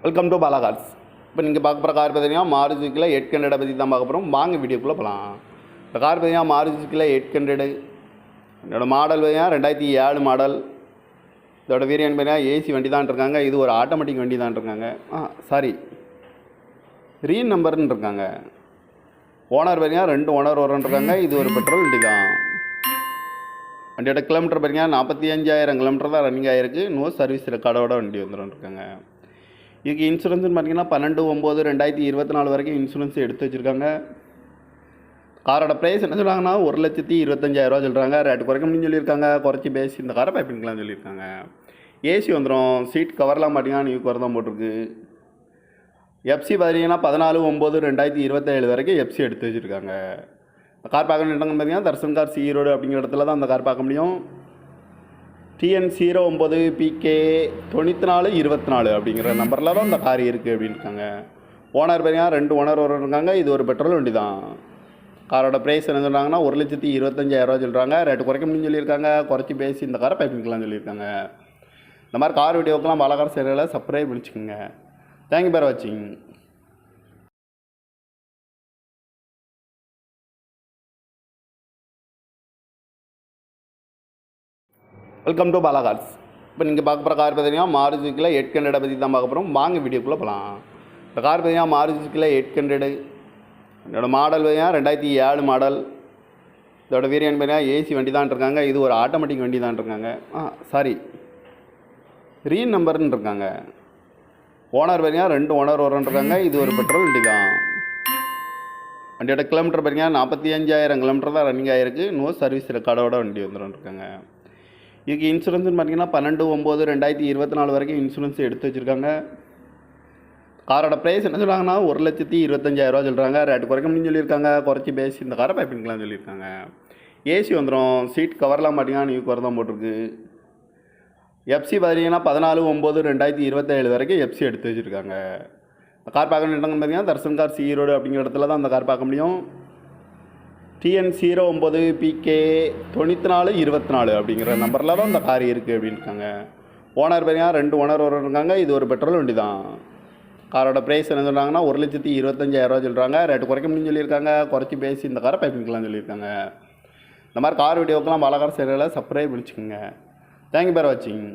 Welcome to Bala cars. இப்போ நீங்கள் பார்க்க போகிற கார் பார்த்தீங்கன்னா மாருதிக்குள்ள 800 பற்றி தான் பார்க்க போகிறோம். வாங்க வீடியோக்குள்ளே போகலாம். இந்த கார் பார்த்தீங்கன்னா மாருதிக்குள்ள 800. இதோட மாடல் பார்த்தீங்கன்னா 2007 மாடல். இதோட வேரியன்ட் பார்த்தீங்கன்னா ஏசி வண்டி தான் இருக்காங்க. இது ஒரு ஆட்டோமேட்டிக் வண்டி தான் இருக்காங்க. ரீன் நம்பர்னு இருக்காங்க. ஓனர் பார்த்தீங்கன்னா 2 ஓனர் வரன்ட்ருக்காங்க. இது ஒரு பெட்ரோல் வண்டி தான். வண்டியோட கிலோமீட்டர் பார்த்தீங்கன்னா 45,000 கிலோமீட்டர் தான் ரன்னிங் ஆகிருக்கு. நோ சர்வீஸ் ரெக்கார்டோட வண்டி வந்துருக்காங்க. இதுக்கு இன்சூரன்ஸ்னு பார்த்தீங்கன்னா 12/9/2024 வரைக்கும் இன்சூரன்ஸ் எடுத்து வச்சுருக்காங்க. காரோட ப்ரைஸ் என்ன சொல்கிறாங்கன்னா 1,25,000 சொல்கிறாங்க. ரேட்டு குறைக்க முடியும்னு சொல்லியிருக்காங்க. குறைச்சி பேசி இந்த காரை பைப்பிங்கலாம் சொல்லியிருக்காங்க. ஏசி வந்துடும். சீட் கவர்லாம் பார்த்தீங்கன்னா நியூ கவர் தான் போட்டிருக்கு. எஃப்சி பார்த்தீங்கன்னா 14/9/2027 வரைக்கும் எஃப்சி எடுத்து வச்சுருக்காங்க. கார் பார்க்க நின்றாங்க பார்த்தீங்கன்னா தர்சன் கார் ஈரோடு அப்படிங்கிற இடத்துல தான் அந்த கார் பார்க்க முடியும். TN 09 PK 9424 அப்படிங்கிற நம்பரில் தான் இந்த கார் இருக்குது அப்படின்னு இருக்காங்க. ஓனர் பார்த்தீங்கன்னா 2 ஓனர் இருக்காங்க. இது ஒரு பெட்ரோல் வண்டி தான். காரோட ப்ரைஸ் என்ன சொல்கிறாங்கன்னா 1,25,000 சொல்கிறாங்க. ரேட்டு குறைக்க முடியும்னு சொல்லியிருக்காங்க. குறைச்சி பேசி இந்த காரை பைப்பிங்கலாம் சொல்லியிருக்காங்க. இந்த மாதிரி கார் வீடியோக்கெல்லாம் பாலக்கார சேனலை சப்ஸ்கிரைப் பண்ணிச்சுக்கோங்க. தேங்க்யூ ஃபார் வாட்சிங். Welcome to Bala cars. இப்போ நீங்கள் பார்க்க போகிற கார் பார்த்தீங்கன்னா மாருதிக்குள்ள 800 பற்றி தான் பார்க்க போகிறோம். வாங்க வீடியோக்குள்ளே போகலாம். இந்த கார் பார்த்தீங்கன்னா மாருதிக்குள்ள 800. இதோட மாடல் பார்த்தீங்கன்னா 2007 மாடல். இதோட வேரியன்ட் பார்த்தீங்கன்னா ஏசி வண்டி தான் இருக்காங்க. இது ஒரு ஆட்டோமேட்டிக் வண்டி தான் இருக்காங்க. ரீன் நம்பர்னு இருக்காங்க. ஓனர் பார்த்தீங்கன்னா 2 ஓனர் வரன்ட்ருக்காங்க. இது ஒரு பெட்ரோல் வண்டி தான். வண்டியோட கிலோமீட்டர் பார்த்தீங்கன்னா 45,000 கிலோமீட்டர் தான் ரன்னிங் ஆகிருக்கு. நோ சர்வீஸ் ரெக்கார்டோட வண்டி வந்துருக்காங்க. இதுக்கு இன்சூரன்ஸ்னு பார்த்தீங்கன்னா 12/9/2024 வரைக்கும் இன்சூரன்ஸ் எடுத்து வச்சுருக்காங்க. காரோட ப்ரைஸ் என்ன சொல்கிறாங்கன்னா 1,25,000 சொல்கிறாங்க. ரேட்டு குறைக்க முடியும்னு சொல்லியிருக்காங்க. குறைச்சி பேசி இந்த காரை பைப்பிங்கலாம் சொல்லியிருக்காங்க. ஏசி வந்துடும். சீட் கவர்லாம் பார்த்தீங்கன்னா நியூ கவர் தான் போட்டிருக்கு. எஃப்சி பார்த்தீங்கன்னா 14/9/2027 வரைக்கும் எஃப்சி எடுத்து வச்சுருக்காங்க. கார் பார்க்க நின்றாங்க பார்த்தீங்கன்னா தர்சன் கார் ஈரோடு அப்படிங்கிற இடத்துல தான் அந்த கார் பார்க்க முடியும். TN 09 PK 9424 அப்படிங்கிற நம்பரில் தான் இந்த கார் இருக்குது அப்படின்னு இருக்காங்க. ஓனர் பார்த்தீங்கன்னா 2 ஓனர் இருக்காங்க. இது ஒரு பெட்ரோல் வண்டி தான். காரோட ப்ரைஸ் என்ன சொல்கிறாங்கன்னா 1,25,000 சொல்கிறாங்க. ரேட்டு குறைக்க முடியும்னு சொல்லியிருக்காங்க. குறைச்சி பேசி இந்த காரை பைப்பிங்கலாம் சொல்லியிருக்காங்க. இந்த மாதிரி கார் வீடியோக்கெல்லாம் பாலக்கார சேனலை சப்ஸ்கிரைப் பண்ணிச்சுக்கோங்க. தேங்க்யூ ஃபார் வாட்சிங்.